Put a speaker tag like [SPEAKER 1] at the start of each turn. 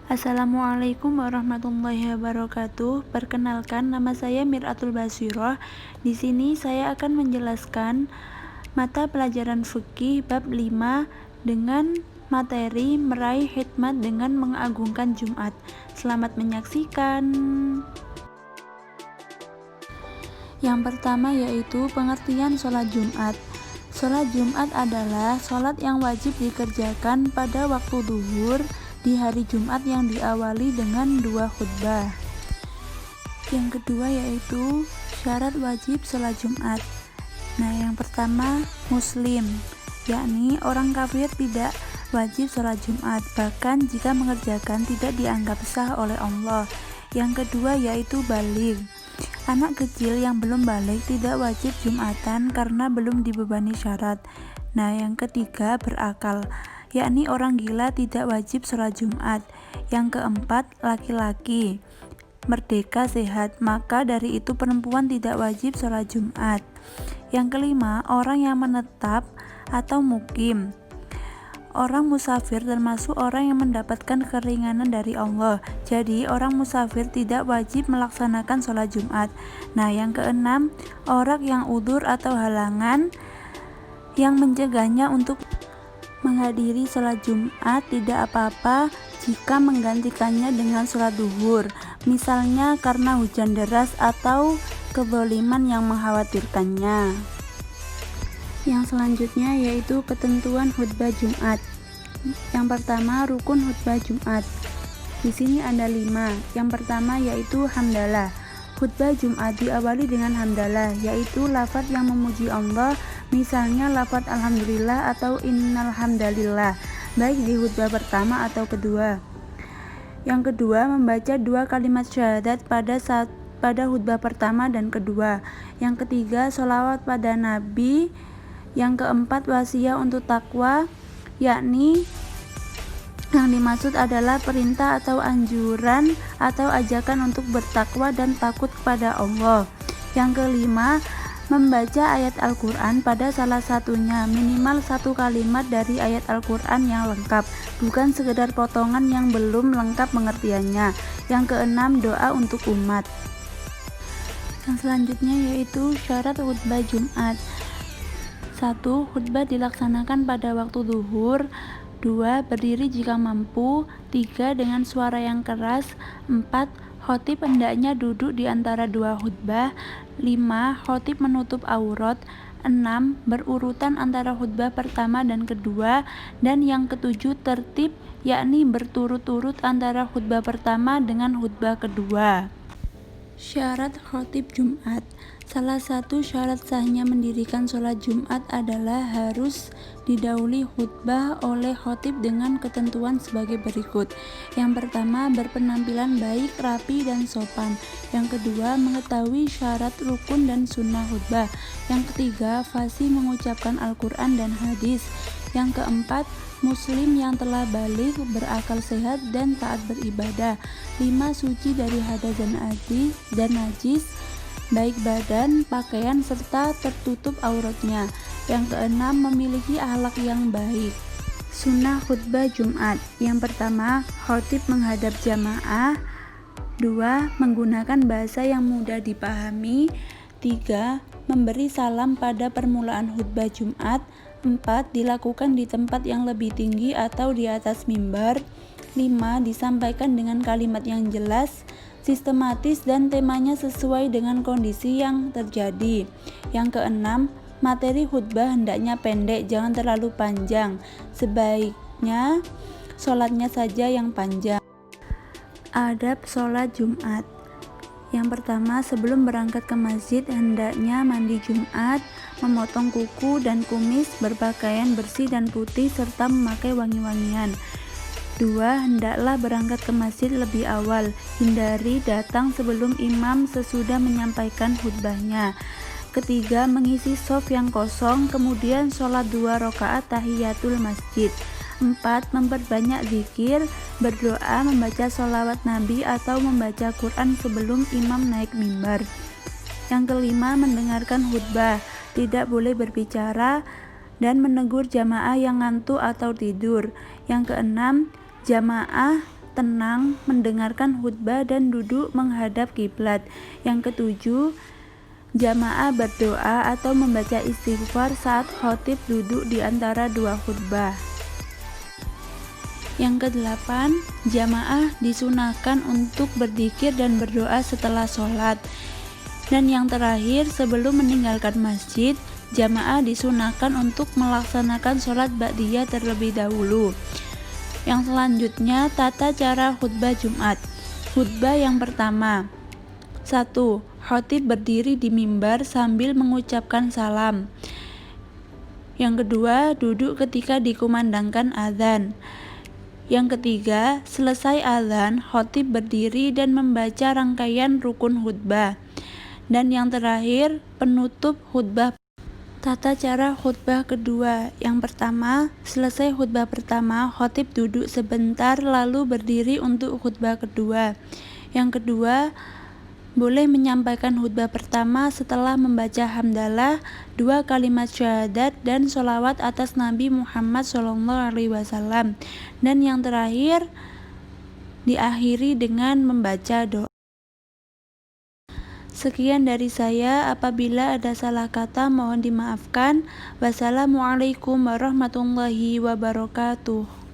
[SPEAKER 1] Assalamualaikum warahmatullahi wabarakatuh. Perkenalkan, nama saya Miratul Bashiroh. Di sini saya akan menjelaskan mata pelajaran fikih bab 5 dengan materi meraih hikmat dengan mengagungkan Jumat. Selamat menyaksikan. Yang pertama yaitu pengertian sholat Jumat. Sholat Jumat adalah sholat yang wajib dikerjakan pada waktu zuhur di hari Jumat yang diawali dengan 2 khutbah. Yang kedua yaitu syarat wajib sholat Jumat. Nah, yang pertama muslim, yakni orang kafir tidak wajib sholat Jumat, bahkan jika mengerjakan tidak dianggap sah oleh Allah. Yang kedua yaitu baligh. Anak kecil yang belum balik tidak wajib Jumatan karena belum dibebani syarat. Nah, yang ketiga berakal, yakni orang gila tidak wajib sholat Jumat. Yang keempat laki-laki merdeka sehat, maka dari itu perempuan tidak wajib sholat Jumat. Yang kelima orang yang menetap atau mukim. Orang musafir termasuk orang yang mendapatkan keringanan dari Allah. Jadi orang musafir tidak wajib melaksanakan sholat Jumat. Nah, yang keenam orang yang udzur atau halangan yang mencegahnya untuk menghadiri sholat Jumat tidak apa-apa jika menggantikannya dengan sholat zuhur, misalnya karena hujan deras atau kezaliman yang mengkhawatirkannya. Yang selanjutnya yaitu ketentuan khutbah Jumat. Yang pertama rukun khutbah Jumat. Di sini ada 5. Yang pertama yaitu hamdalah. Khutbah Jumat diawali dengan hamdalah, yaitu lafaz yang memuji Allah, misalnya lafaz alhamdulillah atau innal hamdalillah, baik di khutbah pertama atau kedua. Yang kedua membaca 2 kalimat syahadat pada khutbah pertama dan kedua. Yang ketiga sholawat pada Nabi. Yang keempat wasiat untuk takwa, yakni yang dimaksud adalah perintah atau anjuran atau ajakan untuk bertakwa dan takut kepada Allah. Yang kelima membaca ayat Al-Quran pada salah satunya, minimal 1 kalimat dari ayat Al-Quran yang lengkap, bukan sekedar potongan yang belum lengkap pengertiannya. Yang keenam doa untuk umat. Yang selanjutnya yaitu syarat khutbah Jumat. 1. Khutbah dilaksanakan pada waktu zuhur. 2. Berdiri jika mampu. 3. Dengan suara yang keras. 4. Khatib hendaknya duduk di antara 2 khutbah. 5. Khatib menutup aurat. 6. Berurutan antara khutbah pertama dan kedua. Dan yang ketujuh tertib, yakni berturut-turut antara khutbah pertama dengan khutbah kedua. Syarat khatib Jumat. Salah satu syarat sahnya mendirikan sholat Jumat adalah harus didahului khutbah oleh khatib dengan ketentuan sebagai berikut. Yang pertama, berpenampilan baik, rapi, dan sopan. Yang kedua, mengetahui syarat rukun dan sunnah khutbah. Yang ketiga, fasih mengucapkan Al-Quran dan hadis. Yang keempat, muslim yang telah balik, berakal sehat, dan taat beribadah. 5. Suci dari hadas dan najis, baik badan, pakaian, serta tertutup auratnya. Yang keenam, memiliki akhlak yang baik. Sunnah khutbah Jumat. Yang pertama, khatib menghadap jamaah. 2. Menggunakan bahasa yang mudah dipahami. 3. Memberi salam pada permulaan khutbah Jumat. 4. Dilakukan di tempat yang lebih tinggi atau di atas mimbar. 5. Disampaikan dengan kalimat yang jelas, sistematis, dan temanya sesuai dengan kondisi yang terjadi. Yang keenam, materi khutbah hendaknya pendek, jangan terlalu panjang. Sebaiknya sholatnya saja yang panjang. Adab sholat Jumat. Yang pertama, sebelum berangkat ke masjid hendaknya mandi Jumat, memotong kuku dan kumis, berpakaian bersih dan putih, serta memakai wangi-wangian. 2. Hendaklah berangkat ke masjid lebih awal, hindari datang sebelum imam sesudah menyampaikan khutbahnya. Ketiga, mengisi shaf yang kosong, kemudian sholat 2 rakaat tahiyatul masjid. 4. Memperbanyak zikir, berdoa, membaca sholawat Nabi atau membaca Quran sebelum imam naik mimbar. Yang kelima, mendengarkan khutbah, tidak boleh berbicara dan menegur jamaah yang ngantuk atau tidur. Yang keenam, jamaah tenang mendengarkan khutbah dan duduk menghadap kiblat. Yang ketujuh, jamaah berdoa atau membaca istighfar saat khatib duduk di antara dua khutbah. Yang kedelapan, jamaah disunahkan untuk berzikir dan berdoa setelah sholat. Dan yang terakhir, sebelum meninggalkan masjid, jamaah disunahkan untuk melaksanakan sholat ba'diyah terlebih dahulu. Yang selanjutnya, tata cara khutbah Jumat. Khutbah yang pertama. 1. Khatib berdiri di mimbar sambil mengucapkan salam. Yang kedua, duduk ketika dikumandangkan azan. Yang ketiga, selesai azan, khatib berdiri dan membaca rangkaian rukun khutbah. Dan yang terakhir, penutup khutbah. Tata cara khutbah kedua. Yang pertama, selesai khutbah pertama, khatib duduk sebentar lalu berdiri untuk khutbah kedua. Yang kedua, boleh menyampaikan khutbah pertama setelah membaca hamdalah, 2 kalimat syahadat dan sholawat atas Nabi Muhammad SAW. Dan yang terakhir, diakhiri dengan membaca doa. Sekian dari saya, apabila ada salah kata mohon dimaafkan. Wassalamualaikum warahmatullahi wabarakatuh.